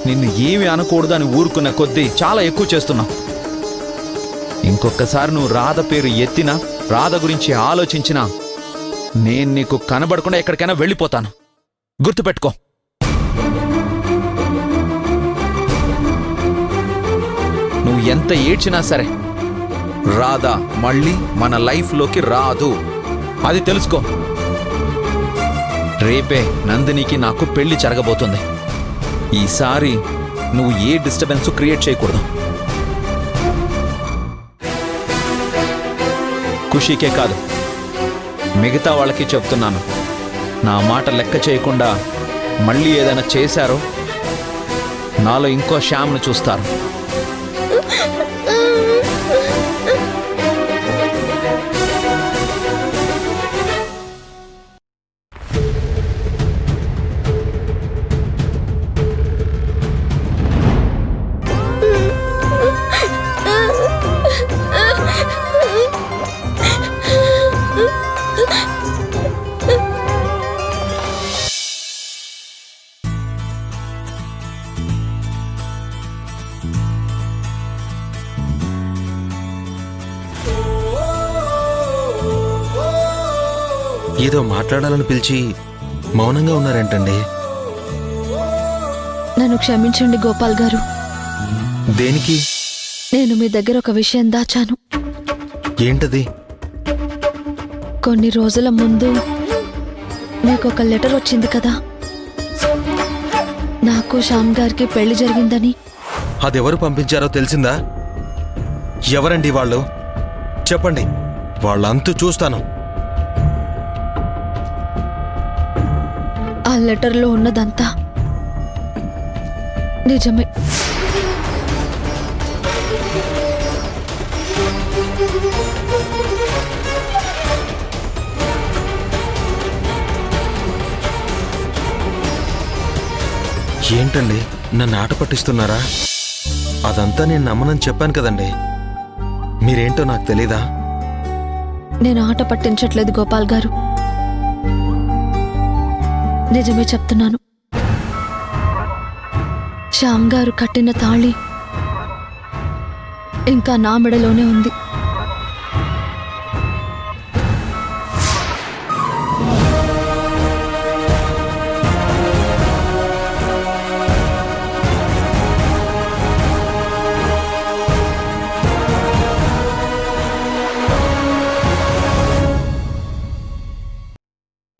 నిన్ను ఏమి అనకూడదు అని ఊరుకున్న కొద్దీ చాలా ఎక్కువ చేస్తున్నావు. ఇంకొకసారి నువ్వు రాధ పేరు ఎత్తినా, రాధ గురించి ఆలోచించినా నేను నీకు కనబడకుండా ఎక్కడికైనా వెళ్ళిపోతాను. గుర్తుపెట్టుకో. నువ్వు ఎంత ఏడ్చినా సరే రాధ మళ్ళీ మన లైఫ్లోకి రాదు. అది తెలుసుకో. రేపే నందినికి నాకు పెళ్లి జరగబోతుంది. ఈసారి నువ్వు ఏ డిస్టర్బెన్స్ క్రియేట్ చేయకూడదు. ఖుషీకే కాదు, మిగతా వాళ్ళకి చెప్తున్నాను. నా మాట లెక్క చేయకుండా మళ్ళీ ఏదైనా చేశారో నాలో ఇంకో శ్యామ్ను చూస్తారు. ఏదో మాట్లాడాలని పిలిచి మౌనంగా ఉన్నారేంటండి? నన్ను క్షమించండి గోపాల్ గారు. దేనికి? నేను మీ దగ్గర ఒక విషయం దాచాను. ఏంటది? కొన్ని రోజుల ముందు మీకు ఒక లెటర్ వచ్చింది కదా, నాకు శ్యామ్ గారికి పెళ్లి జరిగిందని. అదెవరు పంపించారో తెలిసిందా? ఎవరండి వాళ్ళు? చెప్పండి, వాళ్ళంతూ చూస్తాను. ఆ లెటర్లో ఉన్నదంతా నిజమే. ఏంటండి, నన్ను ఆట పట్టిస్తున్నారా? అదంతా నేను నమ్మనని చెప్పాను కదండి. మీరేంటో నాకు తెలీదా? నేను ఆట పట్టించట్లేదు గోపాల్ గారు, నిజమే చెప్తున్నాను. శ్యామ్ గారు కట్టిన తాళి ఇంకా నా మెడలోనే ఉంది.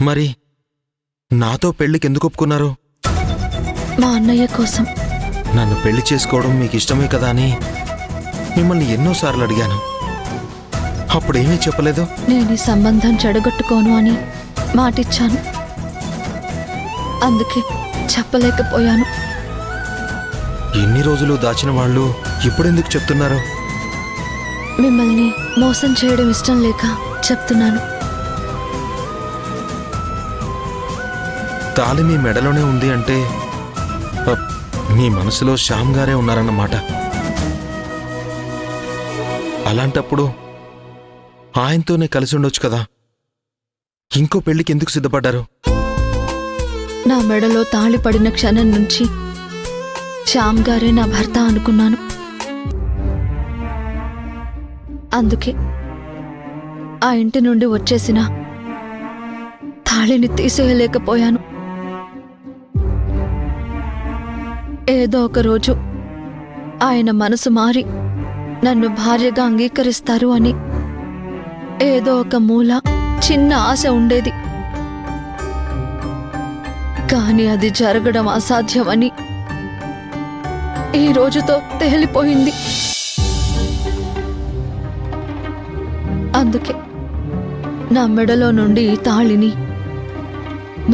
మరి నాతో పెళ్లికి ఎందుకు ఒప్పుకున్నారు? మా అన్నయ్య కోసం. నన్ను పెళ్లి చేసుకోవడం మీకు ఇష్టమే కదా అని మిమ్మల్ని ఎన్నోసార్లు అడిగాను. అప్పుడేమీ చెప్పలేదు. నేను ఈ సంబంధం చెడగొట్టుకోను అని మాటిచ్చాను, అందుకే చెప్పలేకపోయాను. ఎన్ని రోజులు దాచిన వాళ్ళు ఇప్పుడెందుకు చెప్తున్నారు? మిమ్మల్ని మోసం చేయడం ఇష్టం లేక చెప్తున్నాను. తాళి మీ మెడలోనే ఉంది అంటే మీ మనసులో శ్యామ్ గారే ఉన్నారన్నమాట. అలాంటప్పుడు ఆయనతోనే కలిసి ఉండొచ్చు కదా. ఇంకో పెళ్లికి ఎందుకు సిద్ధపడ్డారు? నా మెడలో తాళి పడిన క్షణం నుంచి శ్యామ్ గారే నా భర్త అనుకున్నాను. అందుకే ఆ ఇంటి నుండి వచ్చేసిన తాళిని తీసేయలేకపోయాను. ఏదో ఒక రోజు ఆయన మనసు మారి నన్ను భార్యగా అంగీకరిస్తారు అని ఏదో ఒక మూల చిన్న ఆశ ఉండేది. కానీ అది జరగడం అసాధ్యమని ఈ రోజుతో తేలిపోయింది. అందుకే నా మెడలో నుండి ఈ తాళిని,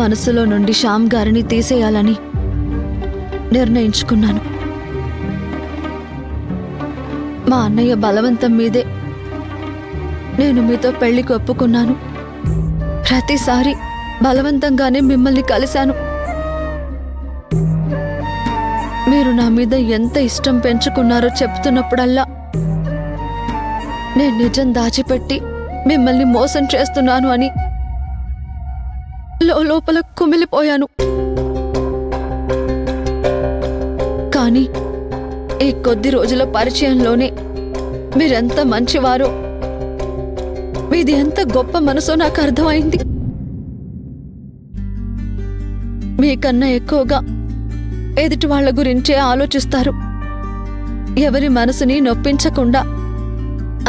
మనసులో నుండి శ్యామ్ గారిని తీసేయాలని నిర్ణయించుకున్నాను. మా అన్నయ్య బలవంతం మీదే నేను మీతో పెళ్లికి ఒప్పుకున్నాను. ప్రతిసారి బలవంతంగానే మిమ్మల్ని కలిశాను. మీరు నా మీద ఎంత ఇష్టం పెంచుకున్నారో చెప్తున్నప్పుడల్లా నేను నిజం దాచిపెట్టి మిమ్మల్ని మోసం చేస్తున్నాను అని లోపల కుమిలిపోయాను. కానీ ఈ కొద్ది రోజుల పరిచయంలోనే మీరెంత మంచివారో, మీది ఎంత గొప్ప మనసో నాకు అర్థమైంది. మీకన్నా ఎక్కువగా ఎదుటి వాళ్ళ గురించే ఆలోచిస్తారు. ఎవరి మనసుని నొప్పించకుండా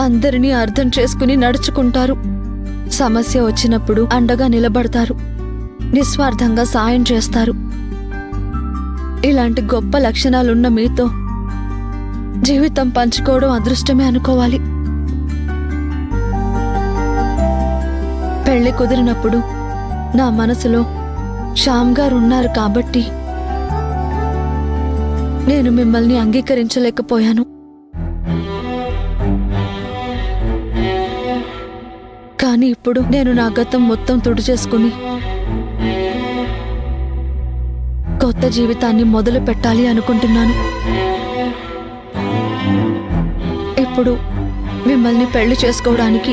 అందరినీ అర్థం చేసుకుని నడుచుకుంటారు. సమస్య వచ్చినప్పుడు అండగా నిలబడతారు. నిస్వార్థంగా సాయం చేస్తారు. ఇలాంటి గొప్ప లక్షణాలున్న మీతో జీవితం పంచుకోవడం అదృష్టమే అనుకోవాలి. పెళ్లి కుదిరినప్పుడు నా మనసులో శ్యామ్ గారు ఉన్నారు కాబట్టి నేను మిమ్మల్ని అంగీకరించలేకపోయాను. కానీ ఇప్పుడు నేను నా గతం మొత్తం తుడిచేసుకుని కొత్త జీవితాన్ని మొదలు పెట్టాలి అనుకుంటున్నాను. ఇప్పుడు మిమ్మల్ని పెళ్లి చేసుకోవడానికి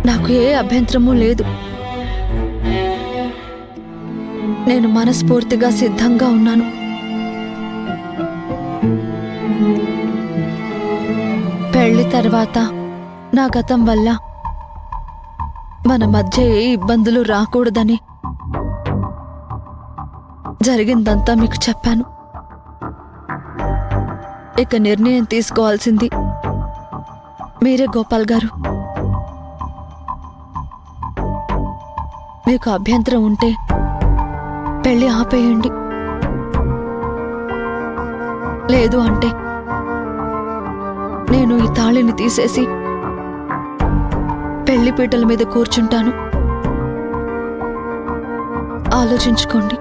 నాకు ఏ అభ్యంతరమూ లేదు. నేను మనస్ఫూర్తిగా సిద్ధంగా ఉన్నాను. పెళ్లి తర్వాత నా గతం వల్ల మన మధ్య ఏ ఇబ్బందులు రాకూడదని జరిగిందంతా మీకు చెప్పాను. ఇక నిర్ణయం తీసుకోవాల్సింది మీరే గోపాల్ గారు. మీకు అభ్యంతరం ఉంటే పెళ్లి ఆపేయండి. లేదు అంటే నేను ఈ తాళిని తీసేసి పెళ్లి పీటల మీద కూర్చుంటాను. ఆలోచించుకోండి.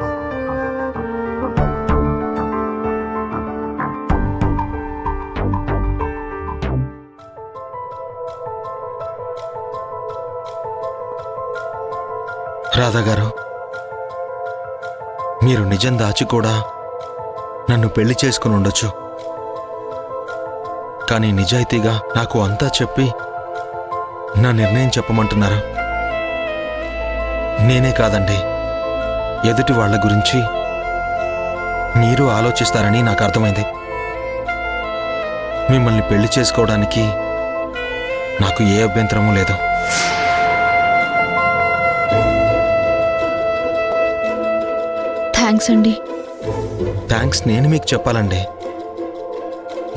రాధా గారు, మీరు నిజం దాచి కూడా నన్ను పెళ్లి చేసుకుని ఉండొచ్చు. కానీ నిజాయితీగా నాకు అంతా చెప్పి నా నిర్ణయం చెప్పమంటున్నారు. నేనే కాదండి, ఎదుటి వాళ్ళ గురించి మీరు ఆలోచిస్తారని నాకు అర్థమైంది. మిమ్మల్ని పెళ్లి చేసుకోవడానికి నాకు ఏ అభ్యంతరమూ లేదు. థ్యాంక్స్ అండి. థ్యాంక్స్ నేను మీకు చెప్పాలండి.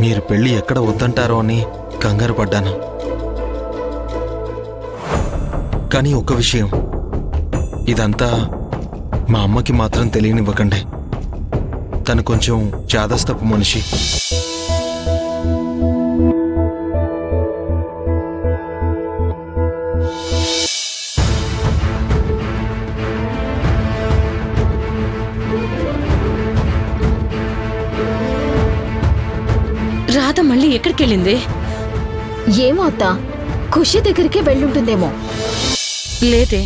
మీరు పెళ్లి ఎక్కడ వద్దంటారో అని కంగారు పడ్డాను. కానీ ఒక్క విషయం, ఇదంతా మా అమ్మకి మాత్రం తెలియనివ్వకండి. తను కొంచెం చాదస్తపు మనిషి. రాధ మళ్ళీ ఎక్కడికెళ్ళింది? ఏమో అత్తా, ఖుషి దగ్గరికి వెళ్ళుంటుందేమో. లేదే,